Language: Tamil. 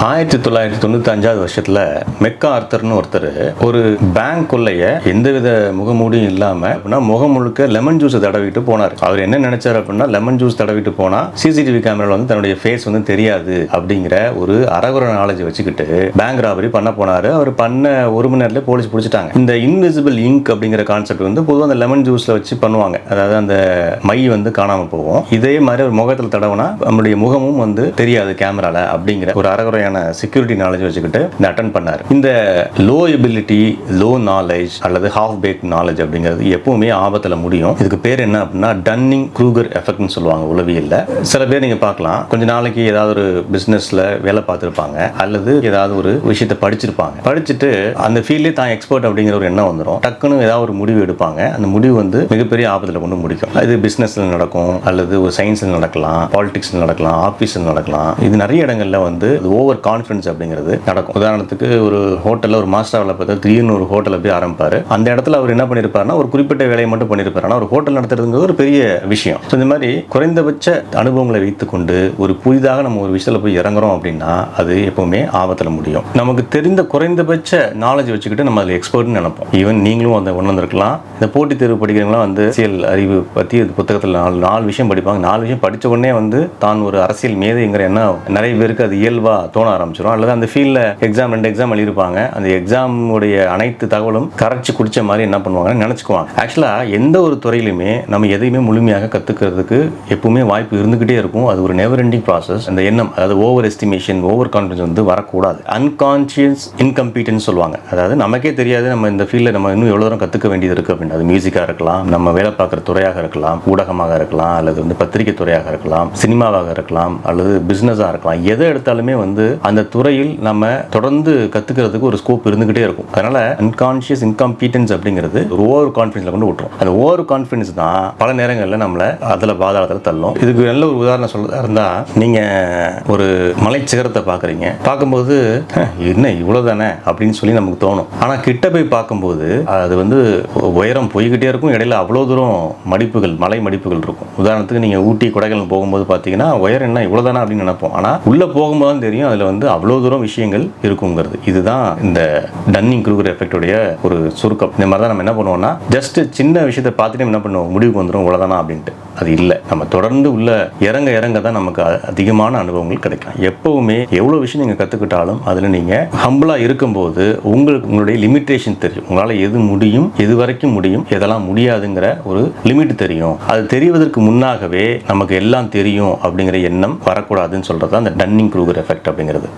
1995 வருஷத்துல மெக்கா ஆர்த்தர்னு ஒருத்தர் ஒரு பேங்க் கொள்ளைய எந்தவித முகமூடியும் இல்லாம அப்படின்னா முகம் முழுக்க லெமன் ஜூஸ் தடவிட்டு போனார். அவர் என்ன நினைச்சார் அப்படின்னா லெமன் ஜூஸ் தடவிட்டு போனா சிசிடிவி கேமரால வந்து தன்னுடைய ஃபேஸ் வந்து தெரியாது அப்படிங்கிற ஒரு அரகுர நாலேஜ் வச்சுக்கிட்டு பேங்க் ராபரி பண்ண போனாரு. அவர் பண்ண ஒரு மணி நேரத்துல போலீஸ் பிடிச்சிட்டாங்க. இந்த இன்விசிபிள் இங்க் அப்படிங்கிற கான்செப்ட் வந்து பொதுவாக அந்த லெமன் ஜூஸ்ல வச்சு பண்ணுவாங்க. அதாவது அந்த மை வந்து காணாம போகும். இதே மாதிரி ஒரு முகத்தில் தடவுனா நம்மளுடைய முகமும் வந்து தெரியாது கேமரால அப்படிங்கிற ஒரு அரகுரை செக்யூரிட்டி நாலேஜ் வச்சுக்கிட்டு அட்டெண்ட் பண்ணார். இந்த லோ எபிலிட்டி, லோ நாலேஜ் அல்லது ஹாஃப் பேக் நாலேஜ் அப்படிங்கிறது எப்பவுமே ஆபத்துல முடியும். இதுக்கு பேர் என்ன அப்படின்னா டன்னிங் க்ரூகர் எஃபெக்ட்னு சொல்லுவாங்க உளவியல்ல. சில பேர் நீங்க பார்க்கலாம், கொஞ்ச நாளைக்கு ஏதாவது ஒரு பிசினஸ்ல வேலை பார்த்துருப்பாங்க அல்லது ஏதாவது ஒரு விஷயத்தை படிச்சிருப்பாங்க. படிச்சுட்டு அந்த ஃபீல்ட்லேயே தான் எக்ஸ்பர்ட் அப்படிங்கிற ஒரு எண்ணம் வந்துடும். டக்குன்னு ஏதாவது ஒரு முடிவு எடுப்பாங்க. அந்த முடிவு வந்து மிகப்பெரிய ஆபத்தில் கொண்டு முடிக்கும். இது பிசினஸ்ல நடக்கும் அல்லது ஒரு சயின்ஸ்ல நடக்கலாம், பாலிடிக்ஸ்ல நடக்கலாம், ஆபீஸ்ல நடக்கலாம். இது நிறைய இடங்கள்ல வந்து ஓவர் கான்ஃபிடன்ஸ் அப்படிங்கிறது நடக்கும். உதாரணத்துக்கு ஒரு ஹோட்டல்ல ஒரு மாஸ்டர் வேலை பார்த்தா திடீர்னு ஒரு ஹோட்டலை போய் ஆரம்பிப்பாரு. அந்த இடத்துல அவர் என்ன பண்ணிருப்பாருன்னா ஒரு குறிப்பிட்ட வேலையை மட்டும் பண்ணிருப்பாரு. ஆனால் ஒரு ஹோட்டல் நடத்துறதுங்கிறது ஒரு பெரிய விஷயம். இந்த மாதிரி குறைந்தபட்ச அனுபவங்களை வைத்துக்கொண்டு ஒரு புதிதாக நம்ம ஒரு விஷயத்துல போய் இறங்குறோம் அப்படின்னா அது எப்பவுமே ஆபத்துல முடியும். நமக்கு தெரிந்த குறைந்தபட்ச நாலேஜ் வச்சுக்கிட்டு நம்ம அதில் எக்ஸ்பர்ட்னு நினைப்போம். ஈவன் நீங்களும் அந்த உணர்ந்திருக்கலாம். இந்த போட்டித் தேர்வு படிக்கிறவங்களாம் வந்து அரசியல் அறிவு பற்றி புத்தகத்தில் நாலு விஷயம் படிப்பாங்க. 4 விஷயம் படித்த உடனே வந்து தான் ஒரு அரசியல் மேதைங்கிற எண்ணம் நிறைய பேருக்கு அது இயல்பா தோண ஆரம்பிச்சிடும். அல்லது அந்த ஃபீல்டில் ரெண்டு எக்ஸாம் எழுதியிருப்பாங்க. அந்த எக்ஸாமுடைய அனைத்து தகவலும் கரைச்சி குடிச்ச மாதிரி என்ன பண்ணுவாங்கன்னு நினச்சிக்குவாங்க. ஆக்சுவலாக எந்த ஒரு துறையிலுமே நம்ம எதையுமே முழுமையாக கற்றுக்கிறதுக்கு எப்பவுமே வாய்ப்பு இருந்துகிட்டே இருக்கும். அது ஒரு நெவர் எண்டிங் ப்ராசஸ். அந்த எண்ணம், அதாவது ஓவர் எஸ்டிமேஷன், ஓவர் கான்ஃபிடன்ஸ் வந்து வரக்கூடாது. அன்கான்ஷியஸ் இன்கம்பீட்டன்ஸ் சொல்லுவாங்க. அதாவது நமக்கே தெரியாது நம்ம இந்த ஃபீல்டில் நம்ம இன்னும் எவ்வளோ தூரம் கற்றுக்க வேண்டியது இருக்குது அப்படின்னு. அது மியூசிக்காக இருக்கலாம், நம்ம வேலை பார்க்குற துறையாக இருக்கலாம், ஊடகமாக இருக்கலாம், அல்லது வந்து பத்திரிகை துறையாக இருக்கலாம், சினிமாவாக இருக்கலாம், அல்லது பிஸ்னஸாக இருக்கலாம். எதை எடுத்தாலுமே வந்து அந்த துறையில் நம்ம தொடர்ந்து கத்துக்கிறதுக்கு ஒரு ஸ்கோப் இருந்துகிட்டே இருக்கும். அதனால அன்கான்ஷியஸ் இன்கம்பீட்டன்ஸ் அப்படிங்கிறது ஒரு ஓவர் கான்ஃபிடன்ஸ்ல கொண்டு விட்டுரும். அந்த ஓவர் கான்ஃபிடன்ஸ் தான் பல நேரங்களில் நம்மளை அதுல பாதாளத்தில் தள்ளும். இதுக்கு நல்ல ஒரு உதாரணம் சொல்றதா இருந்தா, நீங்க ஒரு மலை சிகரத்தை பாக்குறீங்க. பார்க்கும்போது என்ன இவ்வளவுதானே அப்படின்னு சொல்லி நமக்கு தோணும். ஆனா கிட்ட போய் பார்க்கும்போது அது வந்து உயரம் போய்கிட்டே இருக்கும். இடையில அவ்வளவு தூரம் மடிப்புகள், மலை மடிப்புகள் இருக்கும். உதாரணத்துக்கு நீங்க ஊட்டி, கொடைக்கானல் போகும்போது பாத்தீங்கன்னா உயரம் என்ன இவ்வளவுதானே அப்படின்னு நினைப்போம். ஆனா உள்ள போகும்போது தெரியும் அதுல வந்து அவ்வளவு தூரம் விஷயங்கள் இருக்குங்கிறது. இதுதான் இந்த டன்னிங் க்ரூகர் எஃபெக்டோடைய ஒரு சுருக்கம். இந்த மாதிரி தான் நம்ம என்ன பண்ணுவோம்னா, ஜஸ்ட் சின்ன விஷயத்தை பார்த்துட்டு என்ன பண்ணுவோம், முடிவுக்கு வந்துடும் இவ்வளவுதானா அப்படின்ட்டு. அது இல்லை. நம்ம தொடர்ந்து உள்ள இறங்க இறங்க தான் நமக்கு அதிகமான அனுபவங்கள் கிடைக்கும். எப்பவுமே எவ்வளவு விஷயம் நீங்க கத்துக்கிட்டாலும் அதுல நீங்க ஹம்பிளா இருக்கும்போது உங்களுடைய லிமிட்டேஷன் தெரியும். உங்களால எது முடியும், எது வரைக்கும் முடியும், எதெல்லாம் முடியாதுங்கிற ஒரு லிமிட் தெரியும். அது தெரிவதற்கு முன்னாகவே நமக்கு எல்லாம் தெரியும் அப்படிங்கிற எண்ணம் வரக்கூடாதுன்னு சொல்றது அந்த டன்னிங் க்ரூகர் எஃபெக்ட் அப்படிங்கிறது.